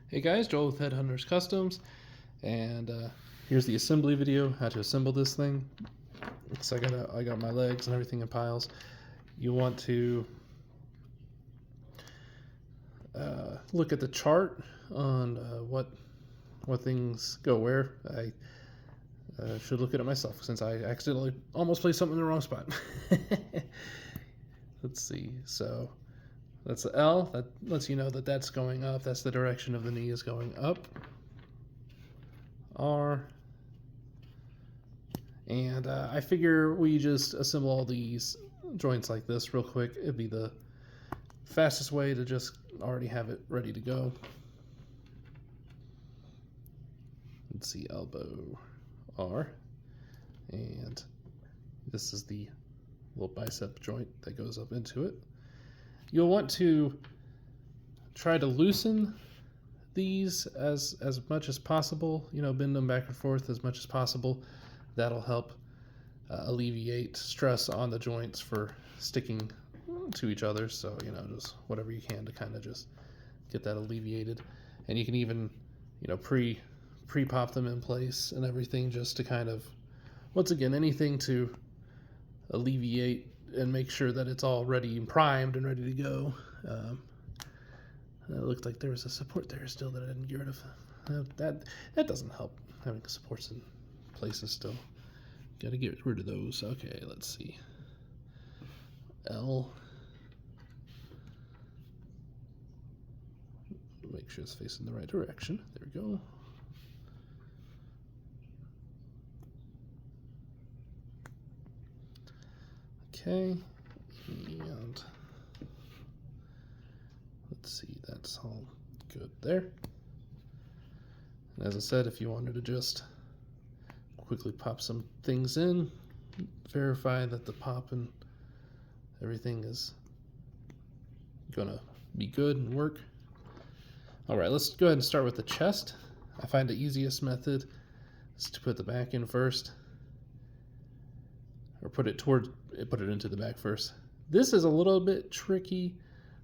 Hey guys, Joel with Headhunters Customs, and here's the assembly video, how to assemble this thing. So I got my legs and everything in piles. You want to look at the chart on what things go where. I should look at it myself since I accidentally almost placed something in the wrong spot. Let's see, so that's the L. That lets you know that that's going up. That's the direction of the knee is going up. R. And I figure we just assemble all these joints like this real quick. It'd be the fastest way to just already have it ready to go. Let's see, elbow R. And this is the little bicep joint that goes up into it. You'll want to try to loosen these as much as possible, bend them back and forth as much as possible. That'll help alleviate stress on the joints for sticking to each other. So, just whatever you can to kind of just get that alleviated. And you can even, pre-pop them in place and everything just to kind of, once again, anything to alleviate and make sure that it's all ready and primed and ready to go. It looked like there was a support there still that I didn't get rid of. That doesn't help, having the supports in places still. Got to get rid of those. Okay, let's see. L. Make sure it's facing the right direction. There we go. Okay, and let's see, that's all good there. And as I said, if you wanted to just quickly pop some things in, verify that the pop and everything is gonna be good and work. All right, let's go ahead and start with the chest. I find the easiest method is to put the back in first, or put it into the back first. This is a little bit tricky,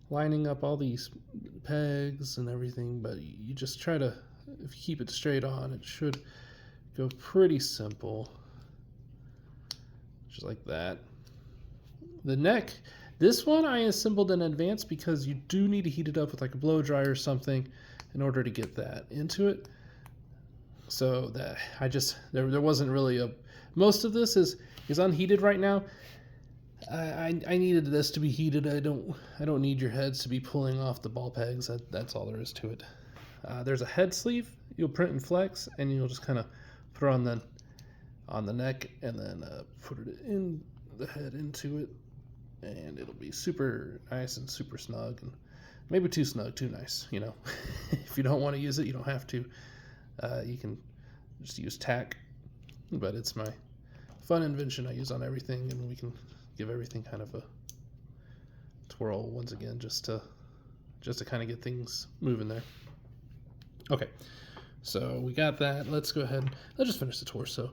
lining up all these pegs and everything, but you just try to, if you keep it straight on, it should go pretty simple, just like that. The neck, this one I assembled in advance because you do need to heat it up with like a blow dryer or something in order to get that into it. So that there wasn't really most of this is unheated right now. I needed this to be heated. I don't need your heads to be pulling off the ball pegs. That's all there is to it. There's a head sleeve you'll print and flex, and you'll just kind of put it on the neck, and then put it in the head into it, and it'll be super nice and super snug, and maybe too snug, too nice. If you don't want to use it, you don't have to. You can just use tack, but it's my fun invention I use on everything, and we can give everything kind of a twirl once again, just to kind of get things moving there. Okay, so we got that. Let's go ahead. Let's just finish the torso.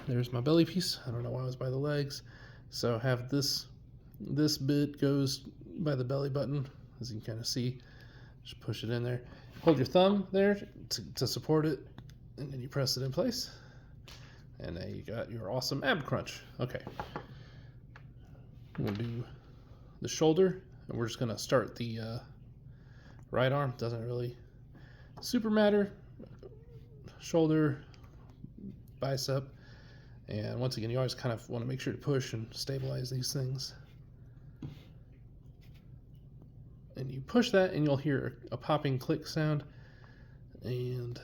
There's my belly piece. I don't know why I was by the legs. So have this bit goes by the belly button, as you can kind of see. Just push it in there. Hold your thumb there to support it, and then you press it in place. And now you got your awesome ab crunch. Okay. I'm going to do the shoulder, and we're just going to start the right arm. Doesn't really super matter. Shoulder, bicep, and once again, you always kind of want to make sure to push and stabilize these things. And you push that, and you'll hear a popping click sound, and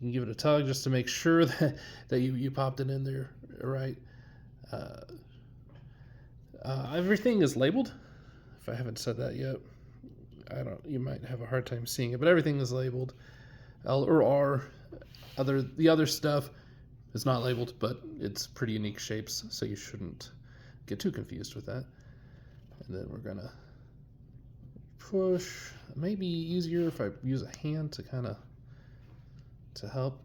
you can give it a tug just to make sure that you popped it in there right. Everything is labeled. If I haven't said that yet, you might have a hard time seeing it, but everything is labeled. L or R. The other stuff is not labeled, but it's pretty unique shapes, so you shouldn't get too confused with that. And then we're gonna push. Maybe easier if I use a hand to kind of help.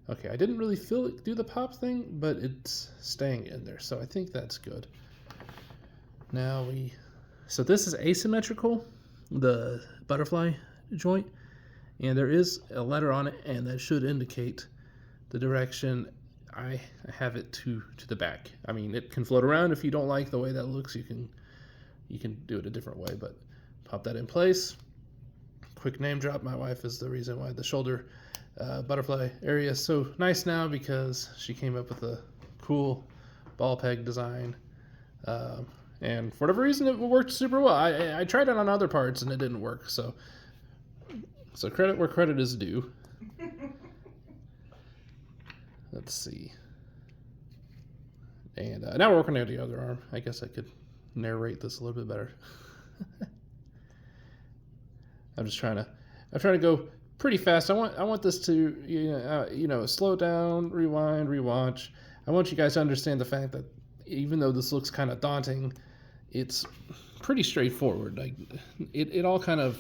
Okay, I didn't really feel it do the pop thing, but it's staying in there, so I think that's good. Now we So this is asymmetrical, the butterfly joint, and there is a letter on it, and that should indicate the direction I have it to the back. I mean, it can float around. If you don't like the way that looks, you can do it a different way, but pop that in place. Quick name drop. My wife is the reason why the shoulder butterfly area is so nice now, because she came up with a cool ball peg design. And for whatever reason, it worked super well. I tried it on other parts and it didn't work. So credit where credit is due. Let's see. And now we're working on the other arm. I guess I could narrate this a little bit better. I'm trying to go pretty fast. I want this to slow down, rewind, rewatch. I want you guys to understand the fact that even though this looks kind of daunting, it's pretty straightforward. Like it all kind of,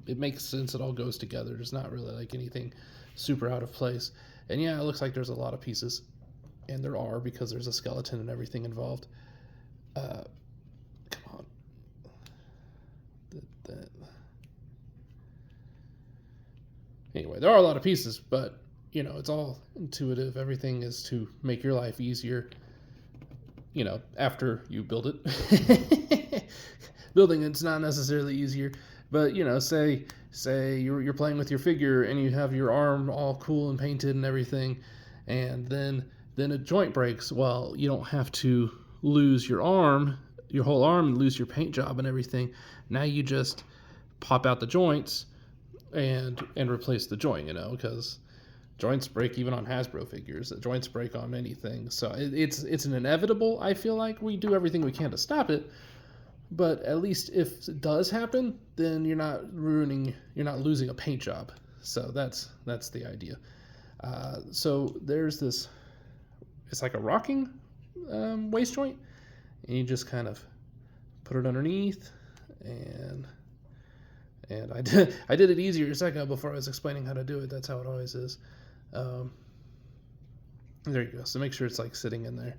it makes sense. It all goes together. There's not really like anything super out of place. And yeah, it looks like there's a lot of pieces, and there are, because there's a skeleton and everything involved. Come on. Anyway, there are a lot of pieces, but it's all intuitive. Everything is to make your life easier. After you build it. Building it's not necessarily easier, but say you're playing with your figure and you have your arm all cool and painted and everything, and then a joint breaks. Well, you don't have to lose your whole arm, and lose your paint job and everything. Now you just pop out the joints and replace the joint, because joints break even on Hasbro figures. The joints break on anything. So it's an inevitable. I feel like we do everything we can to stop it. But at least if it does happen, then you're not losing a paint job. So that's the idea. So there's this, it's like a rocking waist joint, and you just kind of put it underneath, and I did it easier a second before I was explaining how to do it. That's how it always is. There you go. So make sure it's like sitting in there,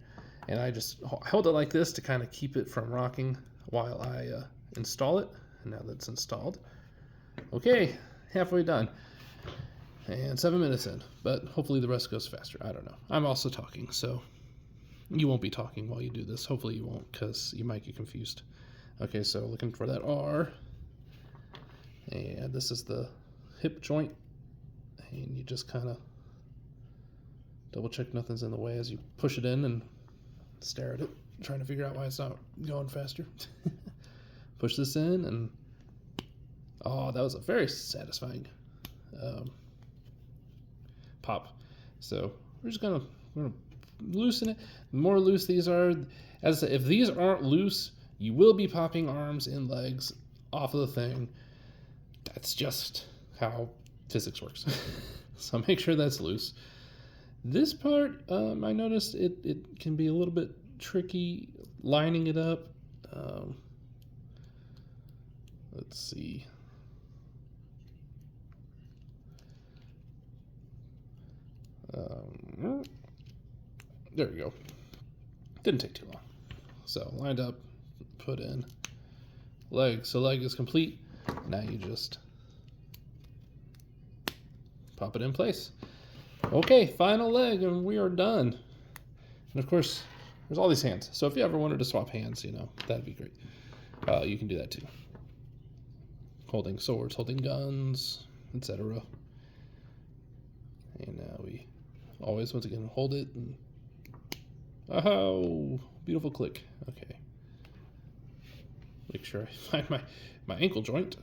and I just hold it like this to kind of keep it from rocking while I install it. And now that's installed. Okay, halfway done, and 7 minutes in, but hopefully the rest goes faster. I don't know. I'm also talking, so you won't be talking while you do this. Hopefully you won't, because you might get confused. Okay, so looking for that R, and this is the hip joint, and you just kind of double check nothing's in the way as you push it in and stare at it, trying to figure out why it's not going faster. Push this in, and oh, that was a very satisfying pop. So we're gonna loosen it. The more loose these are, as I said, if these aren't loose, you will be popping arms and legs off of the thing. That's just how physics works. So make sure that's loose. This part, I noticed it can be a little bit tricky lining it up. Let's see. There we go. Didn't take too long. So lined up, put in leg. So leg is complete. Now you just pop it in place. Okay, final leg, and we are done. And of course, there's all these hands. So if you ever wanted to swap hands, that'd be great. You can do that too. Holding swords, holding guns, etc. And now we always, once again, hold it. And oh, beautiful click. Okay. Make sure I find my ankle joint.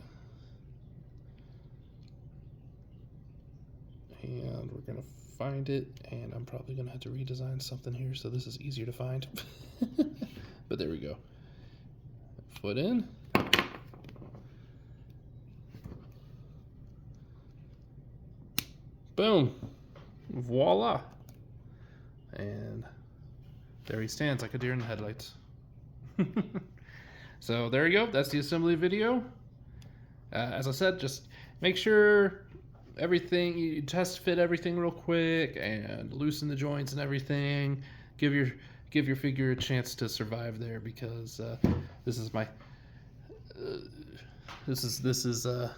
And we're going to find it, and I'm probably going to have to redesign something here so this is easier to find. But there we go. Foot in. Boom. Voila. And there he stands like a deer in the headlights. So there you go. That's the assembly video. As I said, just make sure everything, you test fit everything real quick and loosen the joints and everything. Give your figure a chance to survive there, because this is my this is the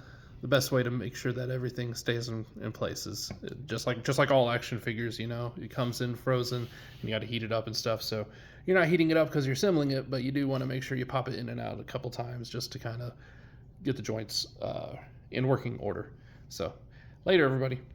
best way to make sure that everything stays in place. Is just like all action figures, you know, it comes in frozen and you got to heat it up and stuff. So you're not heating it up because you're assembling it, but you do want to make sure you pop it in and out a couple times just to kind of get the joints in working order. So later, everybody.